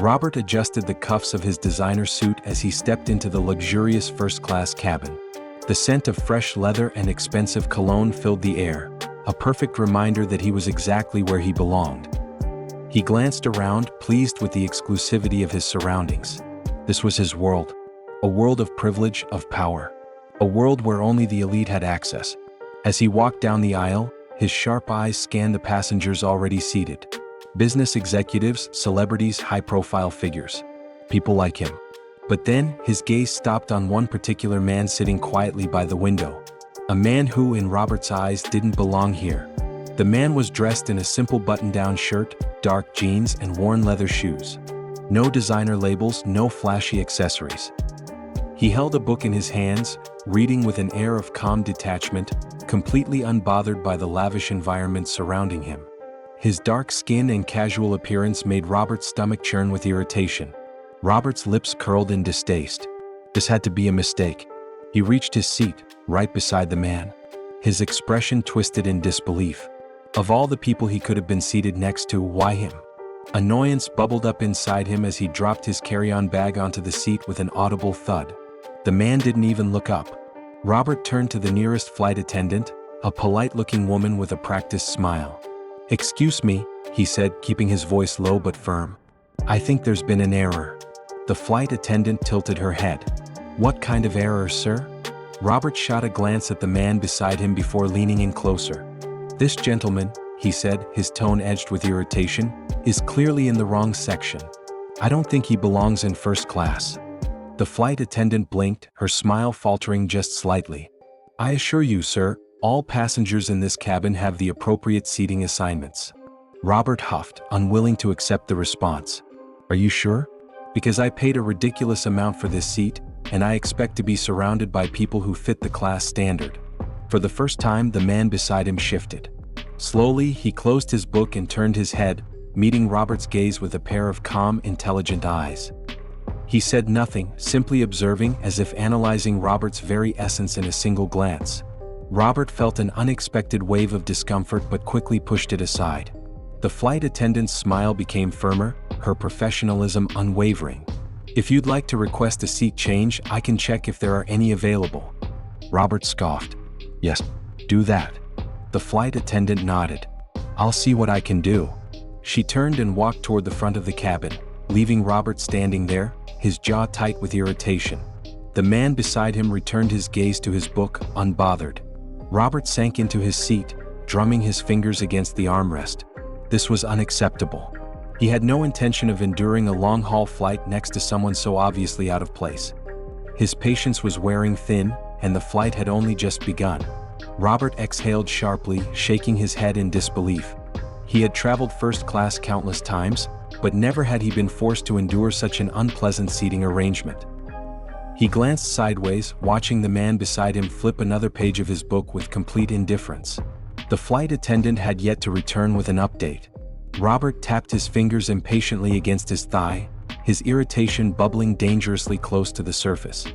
Robert adjusted the cuffs of his designer suit as he stepped into the luxurious first-class cabin. The scent of fresh leather and expensive cologne filled the air, a perfect reminder that he was exactly where he belonged. He glanced around, pleased with the exclusivity of his surroundings. This was his world, a world of privilege, of power, a world where only the elite had access. As he walked down the aisle, his sharp eyes scanned the passengers already seated. Business executives, celebrities, high-profile figures. People like him. But then, his gaze stopped on one particular man sitting quietly by the window. A man who, in Robert's eyes, didn't belong here. The man was dressed in a simple button-down shirt, dark jeans, and worn leather shoes. No designer labels, no flashy accessories. He held a book in his hands, reading with an air of calm detachment, completely unbothered by the lavish environment surrounding him. His dark skin and casual appearance made Robert's stomach churn with irritation. Robert's lips curled in distaste. This had to be a mistake. He reached his seat, right beside the man. His expression twisted in disbelief. Of all the people he could have been seated next to, why him? Annoyance bubbled up inside him as he dropped his carry-on bag onto the seat with an audible thud. The man didn't even look up. Robert turned to the nearest flight attendant, a polite-looking woman with a practiced smile. "Excuse me," he said, keeping his voice low but firm. "I think there's been an error." The flight attendant tilted her head. "What kind of error, sir?" Robert shot a glance at the man beside him before leaning in closer. "This gentleman," he said, his tone edged with irritation, "is clearly in the wrong section. I don't think he belongs in first class." The flight attendant blinked, her smile faltering just slightly. "I assure you, sir, all passengers in this cabin have the appropriate seating assignments." Robert huffed, unwilling to accept the response. "Are you sure? Because I paid a ridiculous amount for this seat, and I expect to be surrounded by people who fit the class standard." For the first time, the man beside him shifted. Slowly, he closed his book and turned his head, meeting Robert's gaze with a pair of calm, intelligent eyes. He said nothing, simply observing, as if analyzing Robert's very essence in a single glance. Robert felt an unexpected wave of discomfort but quickly pushed it aside. The flight attendant's smile became firmer, her professionalism unwavering. "If you'd like to request a seat change, I can check if there are any available." Robert scoffed. "Yes, do that." The flight attendant nodded. "I'll see what I can do." She turned and walked toward the front of the cabin, leaving Robert standing there, his jaw tight with irritation. The man beside him returned his gaze to his book, unbothered. Robert sank into his seat, drumming his fingers against the armrest. This was unacceptable. He had no intention of enduring a long-haul flight next to someone so obviously out of place. His patience was wearing thin, and the flight had only just begun. Robert exhaled sharply, shaking his head in disbelief. He had traveled first class countless times, but never had he been forced to endure such an unpleasant seating arrangement. He glanced sideways, watching the man beside him flip another page of his book with complete indifference. The flight attendant had yet to return with an update. Robert tapped his fingers impatiently against his thigh, his irritation bubbling dangerously close to the surface.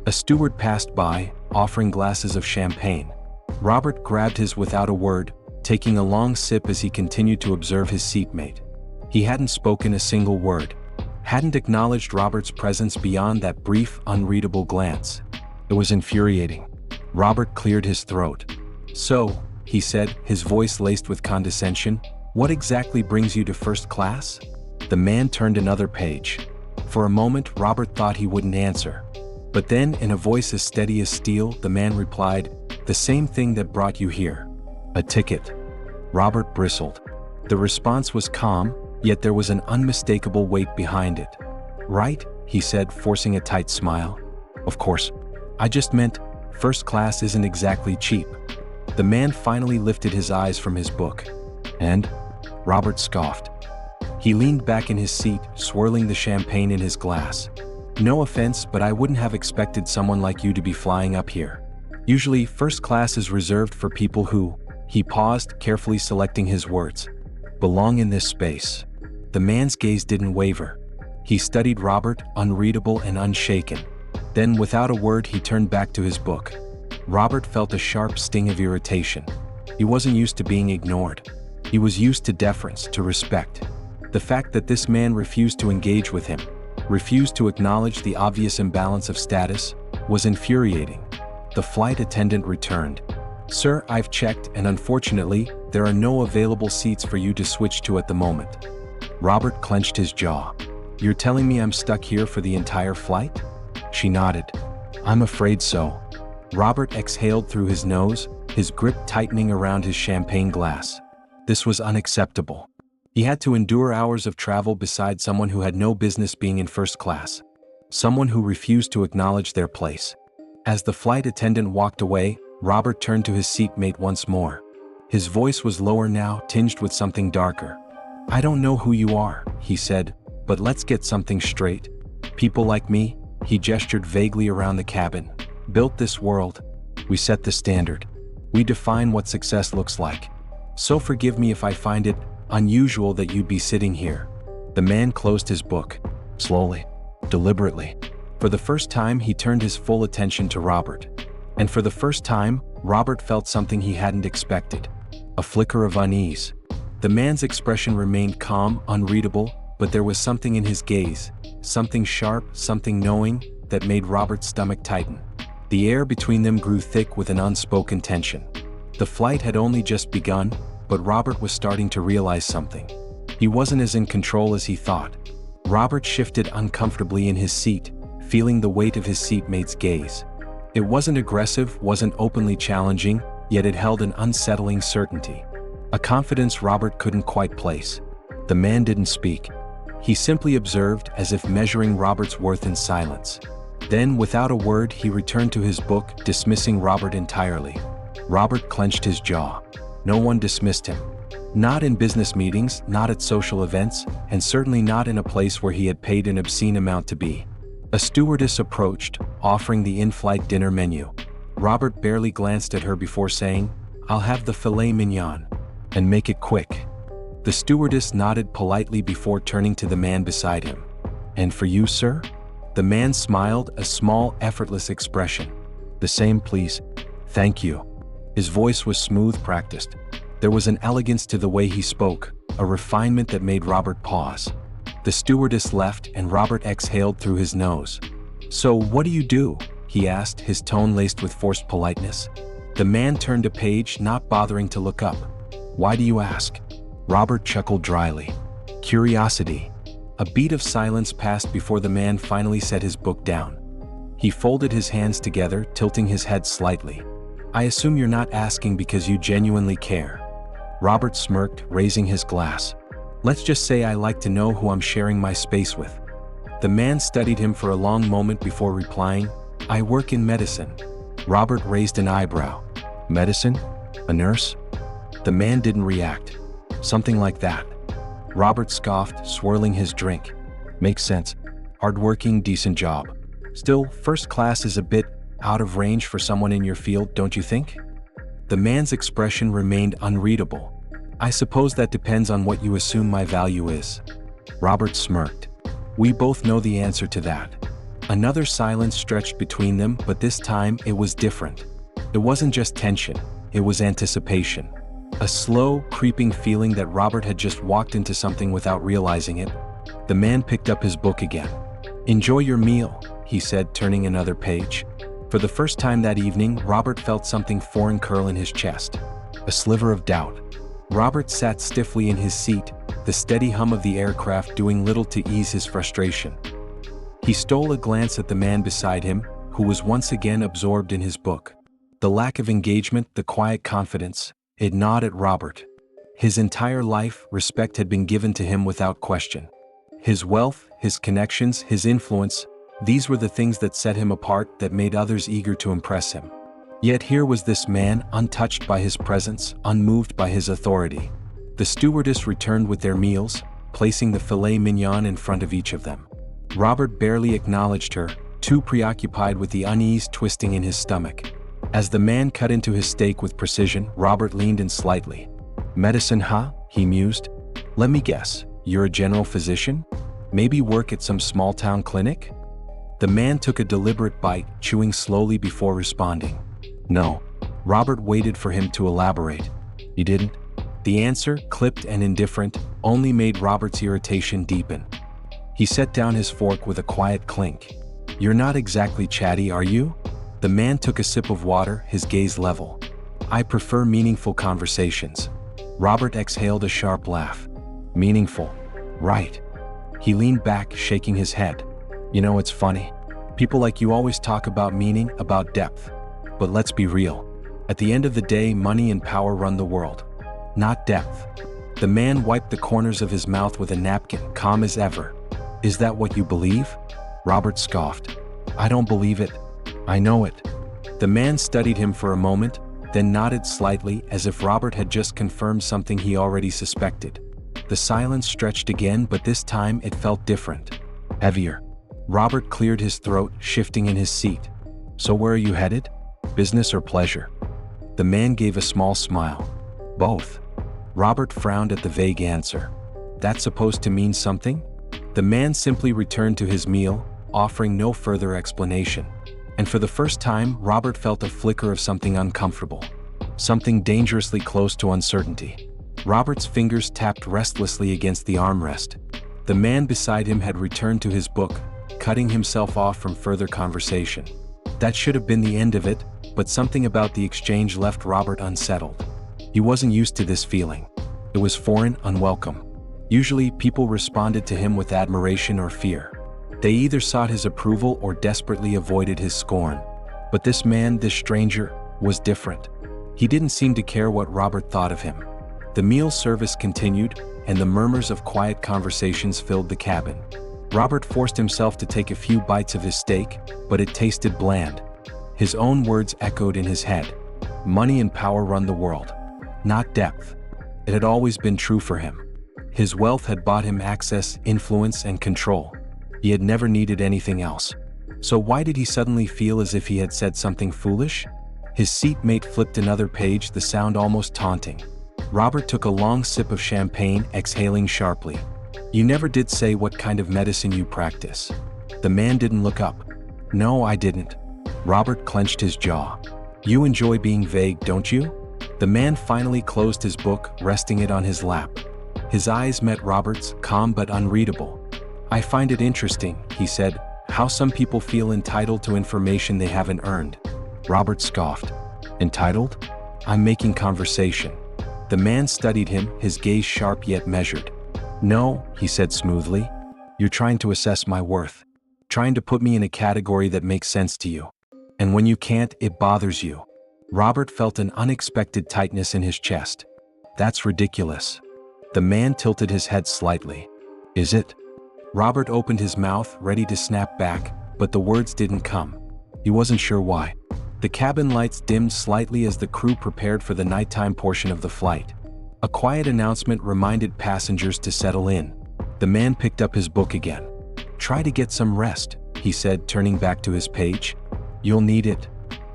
A steward passed by, offering glasses of champagne. Robert grabbed his without a word, taking a long sip as he continued to observe his seatmate. He hadn't spoken a single word, hadn't acknowledged Robert's presence beyond that brief, unreadable glance. It was infuriating. Robert cleared his throat. "So," he said, his voice laced with condescension, "what exactly brings you to first class?" The man turned another page. For a moment, Robert thought he wouldn't answer. But then, in a voice as steady as steel, the man replied, "The same thing that brought you here. A ticket." Robert bristled. The response was calm, yet there was an unmistakable weight behind it. "Right," he said, forcing a tight smile. "Of course. I just meant, first class isn't exactly cheap." The man finally lifted his eyes from his book. "And?" Robert scoffed. He leaned back in his seat, swirling the champagne in his glass. "No offense, but I wouldn't have expected someone like you to be flying up here. Usually, first class is reserved for people who," he paused, carefully selecting his words, "belong in this space." The man's gaze didn't waver. He studied Robert, unreadable and unshaken. Then, without a word, he turned back to his book. Robert felt a sharp sting of irritation. He wasn't used to being ignored. He was used to deference, to respect. The fact that this man refused to engage with him, refused to acknowledge the obvious imbalance of status, was infuriating. The flight attendant returned. "Sir, I've checked and unfortunately, there are no available seats for you to switch to at the moment." Robert clenched his jaw. "You're telling me I'm stuck here for the entire flight?" She nodded. "I'm afraid so." Robert exhaled through his nose, his grip tightening around his champagne glass. This was unacceptable. He had to endure hours of travel beside someone who had no business being in first class. Someone who refused to acknowledge their place. As the flight attendant walked away, Robert turned to his seatmate once more. His voice was lower now, tinged with something darker. "I don't know who you are," he said, "but let's get something straight. People like me," he gestured vaguely around the cabin, "built this world. We set the standard. We define what success looks like. So forgive me if I find it unusual that you'd be sitting here." The man closed his book, slowly, deliberately. For the first time, he turned his full attention to Robert. And for the first time, Robert felt something he hadn't expected. A flicker of unease. The man's expression remained calm, unreadable, but there was something in his gaze, something sharp, something knowing, that made Robert's stomach tighten. The air between them grew thick with an unspoken tension. The flight had only just begun, but Robert was starting to realize something. He wasn't as in control as he thought. Robert shifted uncomfortably in his seat, feeling the weight of his seatmate's gaze. It wasn't aggressive, wasn't openly challenging, yet it held an unsettling certainty. A confidence Robert couldn't quite place. The man didn't speak. He simply observed, as if measuring Robert's worth in silence. Then, without a word, he returned to his book, dismissing Robert entirely. Robert clenched his jaw. No one dismissed him. Not in business meetings, not at social events, and certainly not in a place where he had paid an obscene amount to be. A stewardess approached, offering the in-flight dinner menu. Robert barely glanced at her before saying, "I'll have the filet mignon. And make it quick." The stewardess nodded politely before turning to the man beside him. "And for you, sir?" The man smiled, a small, effortless expression. "The same, please. Thank you." His voice was smooth, practiced. There was an elegance to the way he spoke, a refinement that made Robert pause. The stewardess left and Robert exhaled through his nose. "So what do you do?" he asked, his tone laced with forced politeness. The man turned a page, not bothering to look up. "Why do you ask?" Robert chuckled dryly. "Curiosity." A beat of silence passed before the man finally set his book down. He folded his hands together, tilting his head slightly. "I assume you're not asking because you genuinely care." Robert smirked, raising his glass. "Let's just say I like to know who I'm sharing my space with." The man studied him for a long moment before replying, "I work in medicine." Robert raised an eyebrow. "Medicine? A nurse?" The man didn't react. "Something like that." Robert scoffed, swirling his drink. "Makes sense. Hardworking, decent job. Still, first class is a bit out of range for someone in your field, don't you think?" The man's expression remained unreadable. "I suppose that depends on what you assume my value is." Robert smirked. "We both know the answer to that." Another silence stretched between them, but this time it was different. It wasn't just tension, it was anticipation. A slow, creeping feeling that Robert had just walked into something without realizing it. The man picked up his book again. "Enjoy your meal," he said, turning another page. For the first time that evening, Robert felt something foreign curl in his chest. A sliver of doubt. Robert sat stiffly in his seat, the steady hum of the aircraft doing little to ease his frustration. He stole a glance at the man beside him, who was once again absorbed in his book. The lack of engagement, the quiet confidence, it gnawed at Robert. His entire life, respect had been given to him without question. His wealth, his connections, his influence, these were the things that set him apart, that made others eager to impress him. Yet here was this man, untouched by his presence, unmoved by his authority. The stewardess returned with their meals, placing the filet mignon in front of each of them. Robert barely acknowledged her, too preoccupied with the unease twisting in his stomach. As the man cut into his steak with precision, Robert leaned in slightly. "Medicine, huh?" he mused. "Let me guess, you're a general physician? Maybe work at some small-town clinic?" The man took a deliberate bite, chewing slowly before responding. "No." Robert waited for him to elaborate. "You didn't?" The answer, clipped and indifferent, only made Robert's irritation deepen. He set down his fork with a quiet clink. "You're not exactly chatty, are you?" The man took a sip of water, his gaze level. "I prefer meaningful conversations." Robert exhaled a sharp laugh. "Meaningful. Right." He leaned back, shaking his head. "You know, it's funny. People like you always talk about meaning, about depth. But let's be real. At the end of the day, money and power run the world. Not depth." The man wiped the corners of his mouth with a napkin, calm as ever. "Is that what you believe?" Robert scoffed. "I don't believe it. I know it." The man studied him for a moment, then nodded slightly as if Robert had just confirmed something he already suspected. The silence stretched again, but this time it felt different. Heavier. Robert cleared his throat, shifting in his seat. "So where are you headed? Business or pleasure?" The man gave a small smile. "Both." Robert frowned at the vague answer. "That's supposed to mean something?" The man simply returned to his meal, offering no further explanation. And for the first time, Robert felt a flicker of something uncomfortable. Something dangerously close to uncertainty. Robert's fingers tapped restlessly against the armrest. The man beside him had returned to his book, cutting himself off from further conversation. That should have been the end of it, but something about the exchange left Robert unsettled. He wasn't used to this feeling. It was foreign, unwelcome. Usually, people responded to him with admiration or fear. They either sought his approval or desperately avoided his scorn. But this man, this stranger, was different. He didn't seem to care what Robert thought of him. The meal service continued, and the murmurs of quiet conversations filled the cabin. Robert forced himself to take a few bites of his steak, but it tasted bland. His own words echoed in his head. Money and power run the world. Not depth. It had always been true for him. His wealth had bought him access, influence, and control. He had never needed anything else. So why did he suddenly feel as if he had said something foolish? His seatmate flipped another page, the sound almost taunting. Robert took a long sip of champagne, exhaling sharply. "You never did say what kind of medicine you practice." The man didn't look up. "No, I didn't." Robert clenched his jaw. "You enjoy being vague, don't you?" The man finally closed his book, resting it on his lap. His eyes met Robert's, calm but unreadable. "I find it interesting," he said, "how some people feel entitled to information they haven't earned." Robert scoffed. "Entitled? I'm making conversation." The man studied him, his gaze sharp yet measured. "No," he said smoothly. "You're trying to assess my worth. Trying to put me in a category that makes sense to you. And when you can't, it bothers you." Robert felt an unexpected tightness in his chest. "That's ridiculous." The man tilted his head slightly. "Is it?" Robert opened his mouth, ready to snap back, but the words didn't come. He wasn't sure why. The cabin lights dimmed slightly as the crew prepared for the nighttime portion of the flight. A quiet announcement reminded passengers to settle in. The man picked up his book again. "Try to get some rest," he said, turning back to his page. "You'll need it."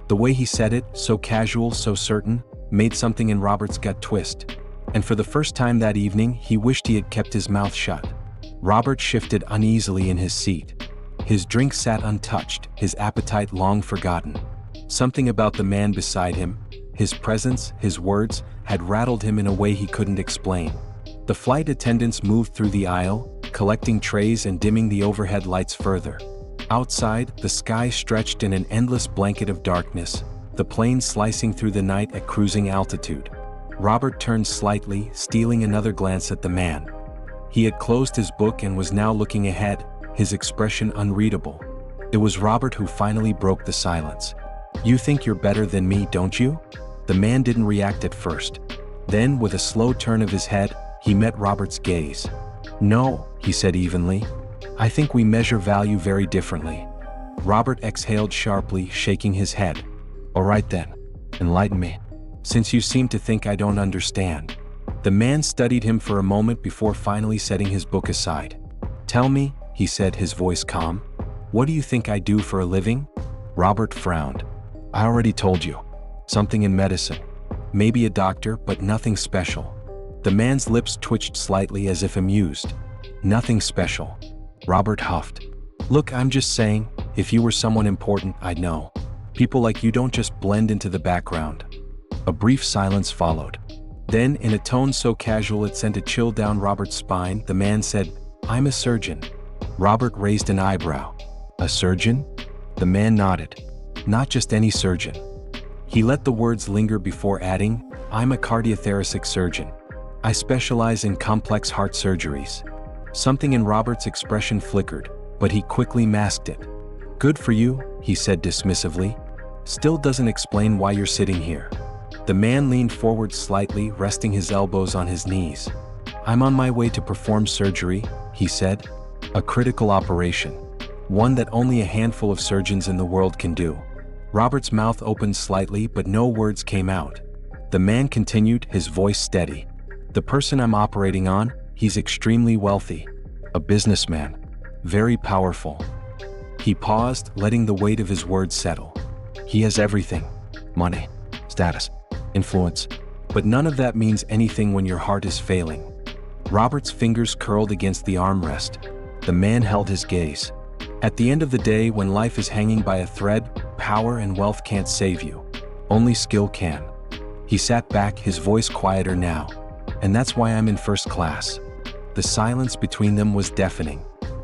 The way he said it, so casual, so certain, made something in Robert's gut twist. And for the first time that evening, he wished he had kept his mouth shut. Robert shifted uneasily in his seat. His drink sat untouched, his appetite long forgotten. Something about the man beside him, his presence, his words, had rattled him in a way he couldn't explain. The flight attendants moved through the aisle, collecting trays and dimming the overhead lights further. Outside, the sky stretched in an endless blanket of darkness, the plane slicing through the night at cruising altitude. Robert turned slightly, stealing another glance at the man. He had closed his book and was now looking ahead, his expression unreadable. It was Robert who finally broke the silence. "You think you're better than me, don't you?" The man didn't react at first. Then, with a slow turn of his head, he met Robert's gaze. "No," he said evenly. "I think we measure value very differently." Robert exhaled sharply, shaking his head. "All right then, enlighten me, since you seem to think I don't understand." The man studied him for a moment before finally setting his book aside. "Tell me," he said, his voice calm, "what do you think I do for a living?" Robert frowned. "I already told you. Something in medicine. Maybe a doctor, but nothing special." The man's lips twitched slightly as if amused. "Nothing special." Robert huffed. "Look, I'm just saying, if you were someone important, I'd know. People like you don't just blend into the background." A brief silence followed. Then, in a tone so casual it sent a chill down Robert's spine, the man said, "I'm a surgeon." Robert raised an eyebrow. "A surgeon?" The man nodded. "Not just any surgeon." He let the words linger before adding, "I'm a cardiothoracic surgeon. I specialize in complex heart surgeries." Something in Robert's expression flickered, but he quickly masked it. "Good for you," he said dismissively. "Still doesn't explain why you're sitting here." The man leaned forward slightly, resting his elbows on his knees. "I'm on my way to perform surgery," he said. "A critical operation. One that only a handful of surgeons in the world can do." Robert's mouth opened slightly, but no words came out. The man continued, his voice steady. "The person I'm operating on, he's extremely wealthy. A businessman. Very powerful." He paused, letting the weight of his words settle. "He has everything. Money, status, influence. But none of that means anything when your heart is failing." Robert's fingers curled against the armrest. The man held his gaze. "At the end of the day, when life is hanging by a thread, power and wealth can't save you. Only skill can." He sat back, his voice quieter now. "And that's why I'm in first class." The silence between them was deafening.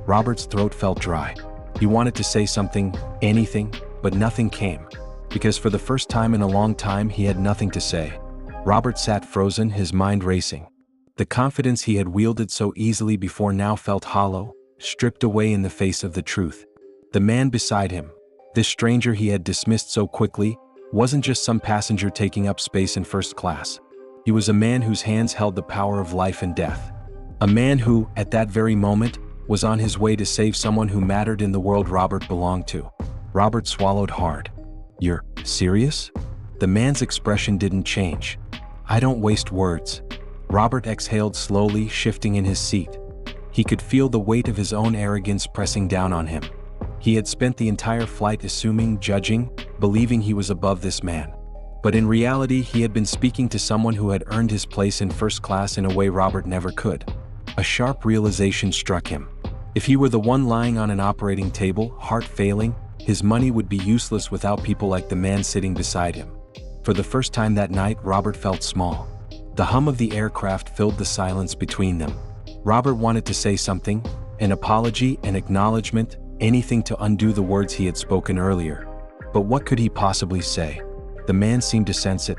Robert's throat felt dry. He wanted to say something, anything, but nothing came. Because for the first time in a long time, he had nothing to say. Robert sat frozen, his mind racing. The confidence he had wielded so easily before now felt hollow, stripped away in the face of the truth. The man beside him, this stranger he had dismissed so quickly, wasn't just some passenger taking up space in first class. He was a man whose hands held the power of life and death. A man who, at that very moment, was on his way to save someone who mattered in the world Robert belonged to. Robert swallowed hard. "You're serious?" The man's expression didn't change. "I don't waste words." Robert exhaled slowly, shifting in his seat. He could feel the weight of his own arrogance pressing down on him. He had spent the entire flight assuming, judging, believing he was above this man. But in reality, he had been speaking to someone who had earned his place in first class in a way Robert never could. A sharp realization struck him. If he were the one lying on an operating table, heart failing, his money would be useless without people like the man sitting beside him. For the first time that night, Robert felt small. The hum of the aircraft filled the silence between them. Robert wanted to say something, an apology, an acknowledgement, anything to undo the words he had spoken earlier. But what could he possibly say? The man seemed to sense it.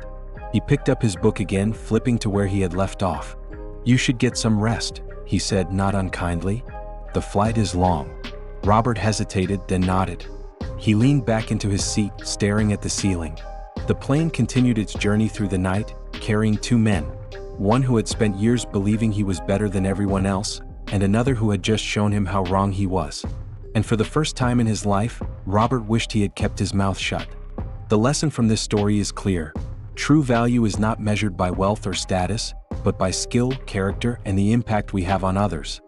He picked up his book again, flipping to where he had left off. "You should get some rest," he said, not unkindly. "The flight is long." Robert hesitated, then nodded. He leaned back into his seat, staring at the ceiling. The plane continued its journey through the night, carrying two men. One who had spent years believing he was better than everyone else, and another who had just shown him how wrong he was. And for the first time in his life, Robert wished he had kept his mouth shut. The lesson from this story is clear. True value is not measured by wealth or status, but by skill, character, and the impact we have on others.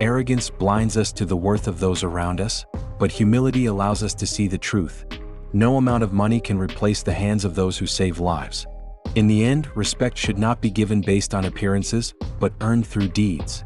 Arrogance blinds us to the worth of those around us, but humility allows us to see the truth. No amount of money can replace the hands of those who save lives. In the end, respect should not be given based on appearances, but earned through deeds.